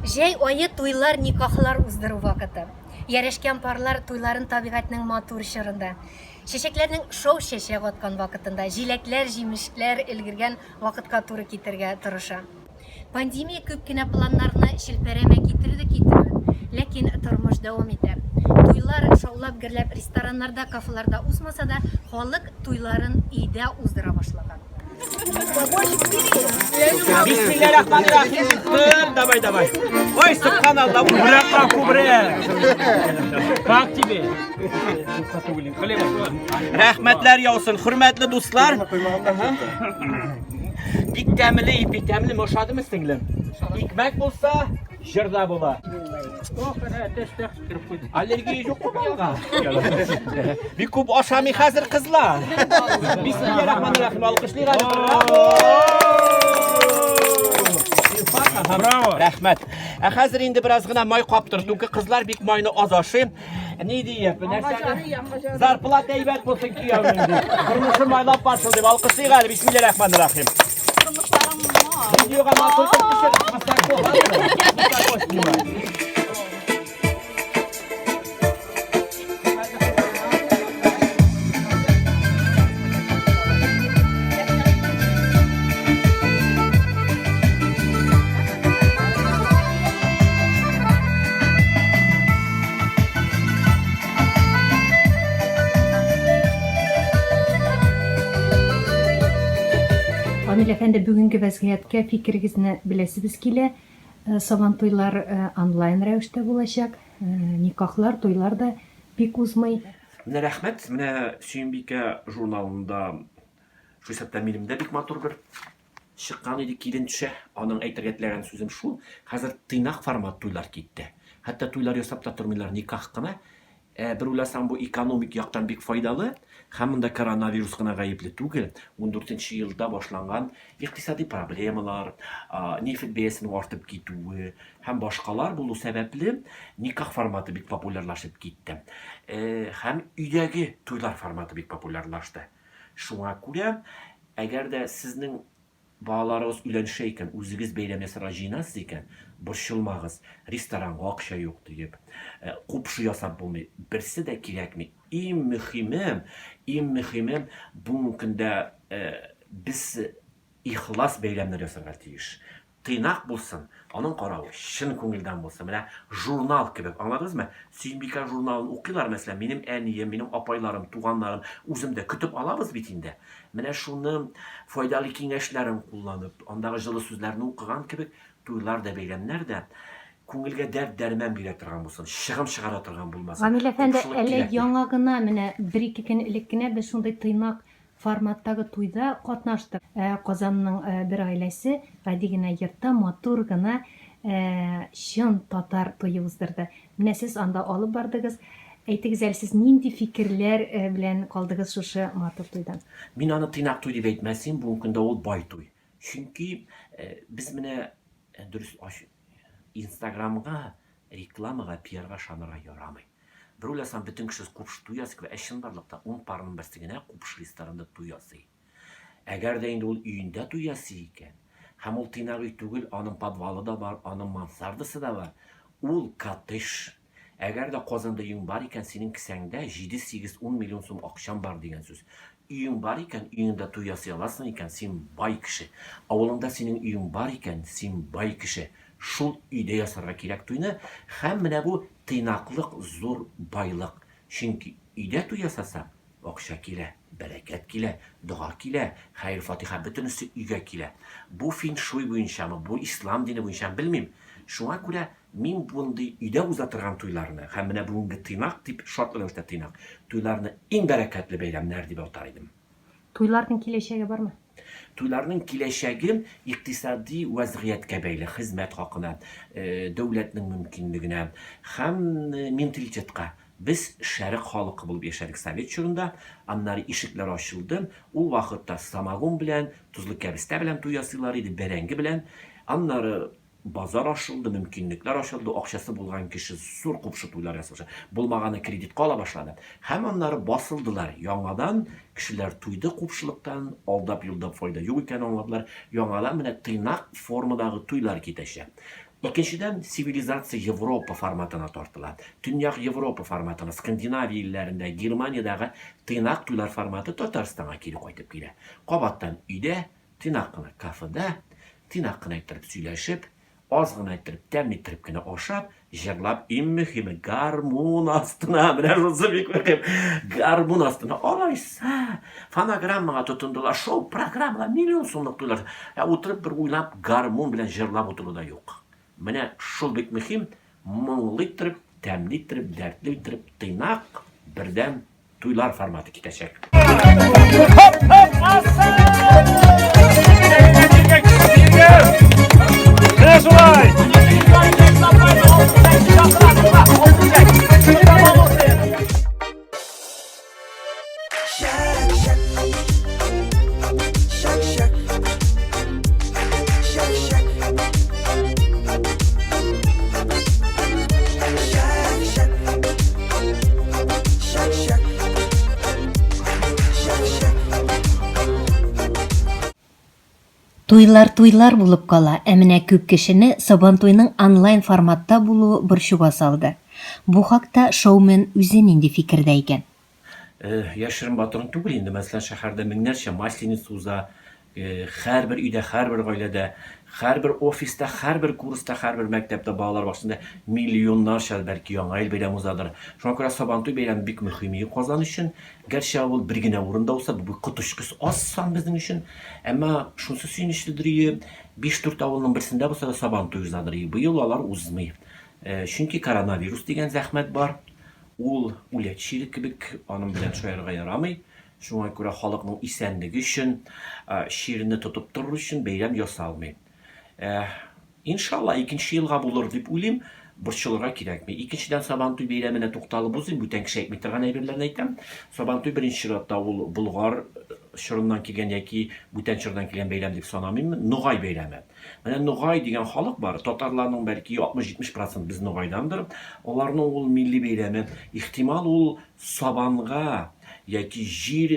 Жәй айы туйлар, никахлар уздыру вакыты. Ярешкән парлар туйларын табигатьнең матур чорында. Чәчәкләрнең шоу чәчәк аткан вакытында, җиләкләр, җимешләр өлгергән вакытка туры китергә тырыша. Пандемия күп кенә планнарны челпәрәмә китерде, ләкин тормыш дәвам итә. Туйлар шаулап гөрләп рестораннарда, кафеларда узмаса да, халык туйларын өйдә уздыра башлаган. Бисмиллахиррахманиррахим. Давай. Ой, субханаллах. Как тебе? Рәхмәтләр яусын, хөрмәтле дуслар. Бик тәмле, ошадымы сеңлем? Икмәк булса, җырда була. Аллергия юк булганга. Бик күп ашамый хәзер кызлар. Бисмиллахиррахманиррахим. Алкышлыйга. Браво. Рәхмәт. Хәзер инде бераз гына май каптыр. Түнке кызлар бик майны аз ашый. Ни диеп? Зарплата әйбәт булсын кияүнең. Тормышы майлап барсын дип алкышлыйга. Бисмиллахиррахманиррахим. Видеога матур Амил әфәнде, бүгенге вәзгыятькә фикерегезне беләсебез килә. Сабан туйлар онлайн рәвештә булачак. Никахлар, туйлар да бик узмый. Менә рәхмәт, менә Сөембикә журналында шу исәптә минемдә бик матур бер чыккан иде килен төшә. Аның әйтергә теләгән сүзем шу. Хәзер тыйнак формат туйлар китте. Хәтта туйлар ясап та тормыйлар, никах кына. Бер уйласам, бу экономик яктан бик файдалы. Һәм монда коронавирус кына гаепле түгел. 14 елда башланган икътисади проблемалар, нефт бәясенең артып китүе һәм башкалар булу сәбәпле никах форматы бик популярлашып китте. Һәм өйдәге туйлар форматы бик популярлашты. Шуңа күрә, әгәр дә сезнең балаларыгыз өйләнешә икән, үзегез бәйләм ясарга җыенасыз икән, борчылмагыз, ресторанга акча юк диеп, купшы ясап булмый, берсе дә кирәкми. Иң мөһиме бу көндә без ихлас бәйләмнәр ясарга тиеш. Тыйнак булсын, аның каравы чын күңелдән булсын. Менә журнал кебек, аңладыңызмы? Сөембикә журналын укыйлар, мәсәлән, минем әнием, минем апайларым, туганнарым, үземдә көтеп алабыз бит инде. Менә шуны файдалы киңәшләрен кулланып, андагы җылы сүзләрне укыган кебек, туйлар да бәйләмнәр дә күңелгә дәрт-дәрмән бирә торган булсын, чыгым чыгара торган булмасын. Амил әфәнде, әле яңа гына менә 1-2 көн элек кенә без шундый тыйнак форматтагы туйда катнаштык. Казанның бер гаиләсе гади генә йортта матур гына чын татар туйы уздырды. Менә сез анда алып бардыгыз. Әйтегез әле, сез нинди фикерләр белән калдыгыз шушы матур туйдан? Мин аны тыйнак туй дип әйтмәсем, бу көндә ул бай туй. Чөнки без менә дөрес Инстаграмга, рекламага, пиарга шанырга ярамый. Бер уйласам, бөтен кеше купшы туй ясый, әшин барлыкта 10 парның берсе генә купшы ресторанында туй ясый. Әгәр дә инде ул өендә туй ясый икән, һәм ул тыйнак өй түгел, аның подвалы да бар, аның мансардасы да бар. Ул коттедж. Әгәр дә Казанда өең бар икән, синең кесәңдә 7-8-10 миллион сум акчам бар дигән сүз. Өең бар икән, өеңдә туй ясый аласың икән, син бай кеше. Авылыңда синең өең бар икән, син бай кеше. Шул өйдә ясарга кирәк туйны, һәм менә бу тыйнаклык зур байлык. Чөнки өйдә туй ясаса, акча килә, бәрәкәт килә, дуга килә, хәйр фатиха бөтенесе өйгә килә. Бу фин-шуй буенчамы, бу ислам дине буенчамы белмим. Шуңа күрә мин бундый өйдә уза торган туйларны, һәм менә бүгенге тыйнак дип шартлы рәвештә тыйнак туйларны иң бәрәкәтле бәйләмнәр дип атар идем. Туйларның киләчәге бармы? Туйларның киләчәге икътисади вәзгыятькә бәйле, хезмәт хакына, дәүләтнең мөмкинлегенә һәм менталитетка. Без шәрык халкы булып яшәдек Совет чорында, аннары ишекләр ачылды. Ул вакытта самогон белән, тузлы кәбестә белән туй ясыйлар иде, бәрәңге белән. Аннары базар ачылды, мөмкинлекләр ачылды, акчасы булган кеше зур купшы туйлар ясаша. Булмаганы кредитка ала башлады. Һәм аннары басылдылар. Яңадан кешеләр туйды купшылыктан, алдап юлдап файда юк икән аңладылар. Яңадан менә тыйнак формадагы туйлар китәчәк. İkinciden sivilizatsiya Европа форматына тартыла. Tünyak Европа форматына, Skandinaviya illərində, Germaniyaдағы tıynak tuylar formatı Tatarstan'a kelib qaytıb kele. Qabatdan uyda, tıynak qına kafada, tıynak qına ayttirib söyləşib, az qına ayttirib, təmin ettirib kine oşab, jırlab, en mühimi garmun astına, mine şusu bik mühim, garmun astına alaysa, fonogrammaga tutundular, show programmalar, milyon sonluq tuylar. Ya oturup bir uylab, garmun bilen jırlab otulu da yok. Mine şul bik mühim, munglı ettirib, təmin ettirib, dərtli ettirib, tıynak, birden tuylar formatı kitecek. Туйлар булып кала, ә менә күп кешене Сабантуйның онлайн форматта булуы борчуга салды. Бу хакта шоумен үзе нинди фикердә икән? Яшырын батырын түгел инде. Мәсәлән, шәһәрдә меңнәрчә масленица уза. Һәрбер өйдә, һәрбер гаиләдә, һәрбер офиста, һәрбер курста, һәрбер мәктәптә балалар башында миллионнарча бәлки яңа ел бәйрәме узадыр. Шуңа күрә Сабантуй бәйрәме бик мөһим Казан өчен. Гәрчә ул бер генә урында булса, бу котышкыс аз сан безнең өчен. Әмма шунысы сөйнечледер, 5-4 авылның берсендә булса да Сабантуй узадыр. Быел алар узмый. Чөнки коронавирус дигән зәхмәт бар. Ул үләтчелек кебек аның белән шаярга ярамый. Шуңа күрә халыкның исәнлеге өчен, ширинне тотып торыр өчен бәйрәм ясалмый. Иншалла, икенче елга булыр дип уйлыйм, борчылырга кирәкми. Икенчедән Сабантуй бәйрәменә тукталып узыйм, бүтән кеше әйтми торган әйберләрне әйтәм. Сабантуй беренче чиратта ул Болгар чорыннан килгән яки бүтән чордан килгән бәйрәм дип санамыйм, Ногай бәйрәме. Менә Ногай дигән халык бар, татарларның бәлки 60-70% без Ногайдандыр. Аларның ул милли бәйрәме, ихтимал ул сабанга яки җир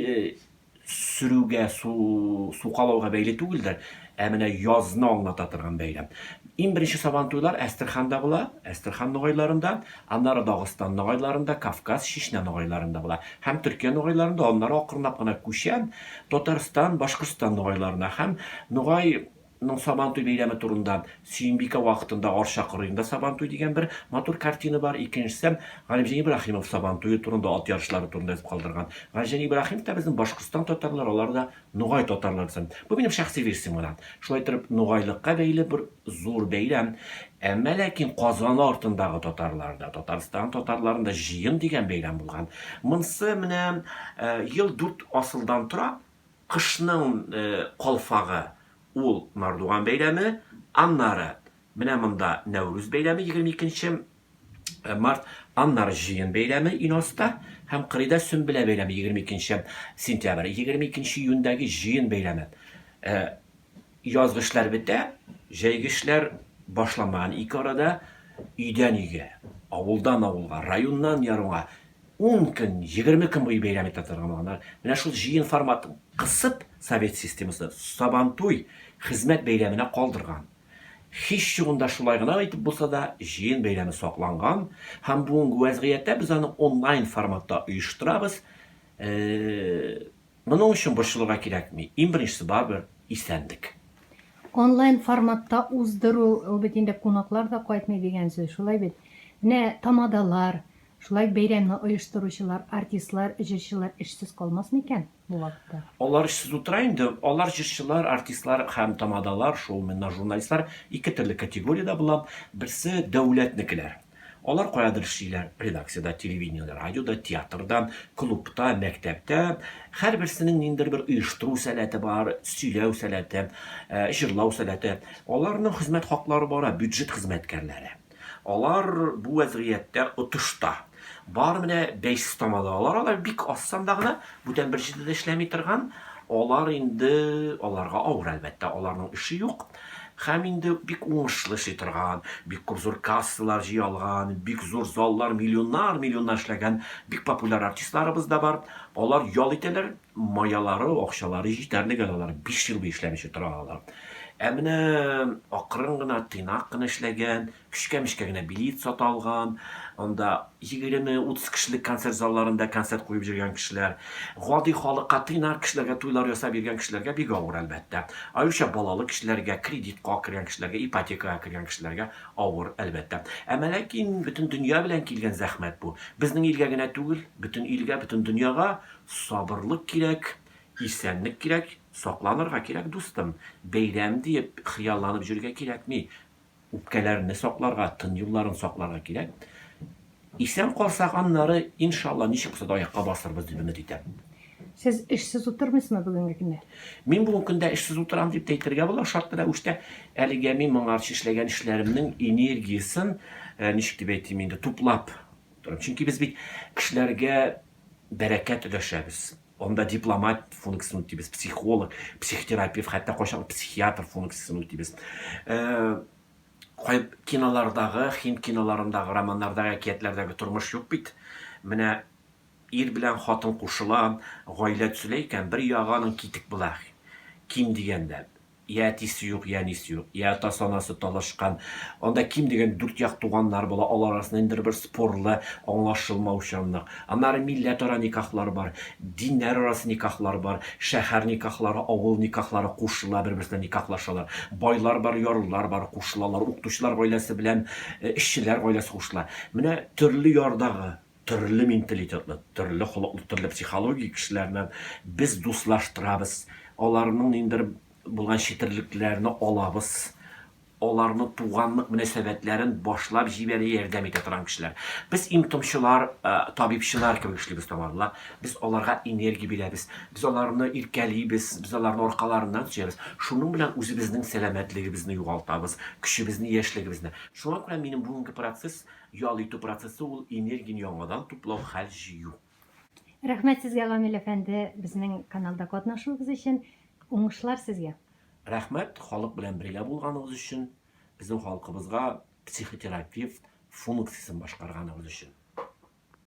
сөрүгә, су калауга бәйле түгелдер. Ә менә язны аңлата торган бәйрәм. Иң беренче Сабантуйлар Әстерханда була, Әстерхан ногайларында, аннары Дагыстан ногайларында, Кавказ, Чечня ногайларында була. Һәм Төркия ногайларында, аннары акрынлап кына күчән Татарстан, Башкортстан ногайларына. Һәм Ногай Сабантуй бәйрәме турында Сөембикә вакытында Арча кырыенда Сабантуй дигән бер матур картина бар. Икенчесе Галимҗан Ибраһимов Сабантуй турында, ат ярышлары турында язып калдырган. Галимҗан Ибраһимов да безнең Башкортстан татарлары, алар да Ногай татарлары. Бу минем шәхси версиям белән. Шулай итеп, Ногайлыкка бәйле бер зур бәйрәм. Әмма ләкин Казан артындагы татарларда, Татарстан татарларында җыен дигән бәйрәм булган. Монсы менә ел 4 асылдан тора, кышның калфагы ул Мардуган бәйрәме, аннары менә монда Нәүрүз бәйрәме 22 март, аннары җыен бәйрәме Иноста һәм Кырыйда Сөмбелә бәйрәме 22 сентябрь, 22 июньдәге җыен бәйрәме. Язгышлар бетә, җәйгешләр башламаган. Ике арада өйдән өйгә, авылдан авылга, районнан ярымга 10 көн, 20 көн буе бәйрәм итә торганнар. Менә шул җыен форматын кысып Совет системасы Сабантуй хезмәт бәйрәменә калдырган. Һич чыгында шулай гына әйтеп булса да, җыен бәйрәме сакланган һәм бүгенге вазгыятьтә без аны онлайн форматта оештырабыз. Моның өчен борчылырга кирәкми. Иң беренчесе барбер исәнлек. Онлайн форматта уздыру, ул бит инде кунаклар да кайтмый дигән сүз, шулай бит. Менә тамадалар, шулай бәйрәмне оештыручылар, артистлар, җырчылар эшсез калмас микән бу вакытта? Алар эшсез утыра инде. Алар җырчылар, артистлар һәм тамадалар, шоуменнар, журналистлар ике төрле категориядә була. Берсе дәүләтнекеләр. Алар каядыр эшлиләр, редакциядә, телевидениедә, радиода, театрда, клубта, мәктәптә. Һәрберсенең ниндидер бер оештыру сәләте бар, сөйләү сәләте, җырлау сәләте. Аларның хезмәт хаклары бара, бюджет хезмәткәрләре. Алар бу вазгыятьтә отышта. Бар менә 5 тамадалар, алар бик аз санда гына, бүтән бер җирдә эшләми торган. Алар инде, аларга авыр әлбәттә, аларның эше юк. Һәм инде бик уңышлы эшли торган, бик күп зур кассалар җыялган, бик зур заллар, миллионнар эшләгән, бик популяр артистларыбыз да бар. Алар ял итәләр, маялары, акчалары җитәрлек, алар 5 ел эшләмичә торалар. Әміне ақырын ғына, тыйнақ қына эшләгән, күшкә-мешкә генә билет сата алган, анда 20-30 кешелек концерт залларында концерт куеп жүргән кешеләр, гади халыкка, тыйнак кешеләргә туйлар ясап биргән кешеләргә бик авыр әлбәттә. Аюча балалы кешеләргә, кредитка кергән кешеләргә, ипотекага кергән кешеләргә авыр әлбәттә. Әмма ләкин бөтен дөнья белән килгән зәхмәт бу. Безнең илгә генә түгел, бөтен илгә, бөтен дөньяга сабырлык кирәк, исәнлек кирәк, сакланырга кирәк, дустым. Бәйрәм диеп, хыялланып жүргә кирәкми. Үпкәләрне сакларга, тын юлларын сакларга кирәк. Исән калсак, аннары, иншалла, ничек булса да аякка басырбыз дип өмет итәм. Сез эшсез утырмыйсызмы бүгенге көндә? Мин бүгенге көндә эшсез утырам дип әйтергә була, шартлы рәвештә әлегә мин моңарчы эшләгән эшләремнең энергиясын, ничек дип әйтим инде, туплап торам. Чөнки без бит кешеләргә бәрәкәт өләшәбез. Онда дипломат функциясын үтибез, психолог, психотерапевт, хәтта кайчан психиатр функциясын үтибез. Кинолардагы, Hind киноларындагы, романнардагы, әкиятләрдәге тормыш юк бит. Менә ир белән хатын кушыла, гаилә төзелә икән, бер яганың китек була. Ким дигәндә, я әтисе юк, я әнисе юк, я атасы-анасы талашкан. Анда ким дигән 4 як туганнар була, алар арасында инде бер спорлы, аңлашылмаучанлык. Аннары милләтара никахлар бар, диннәр арасы никахлар бар, шәһәр никахлары, авыл никахлары кушыла, бер-берсенә никахлашалар. Байлар бар, ярлылар бар, кушылалар, укытучылар гаиләсе белән эшчеләр гаиләсе кушыла. Менә төрле ярдагы, төрле менталитетлы, төрле холыклы, төрле психологик кешеләрне без дуслаштырабыз. Аларның инде булган четерлекләрне алабыз. Аларны туганлык мөнәсәбәтләрен башлап җибәрә, ярдәм итә торган кешеләр. Без имтымчылар, табибчылар кебек эшлибез тамарлар. Без аларга энергия бирәбез. Без аларны иркәлибез, без аларны аркаларыннан сөябез. Шуның белән үзебезнең сәламәтлегебезне югалтабыз, көчебезне, яшьлегебезне. Шуңа күрә минем бүгенге процесс, ял итү процессы ул энергияне яңадан туплау, хәл җыю. Рәхмәт сезгә, Гамил әфәнде, безнең каналда катнашуыгыз өчен. Уңышлар сезгә. Рәхмәт, халык белән бергә булганыгыз өчен, безнең халкыбызга психотерапевт функциясын башкарганыгыз өчен.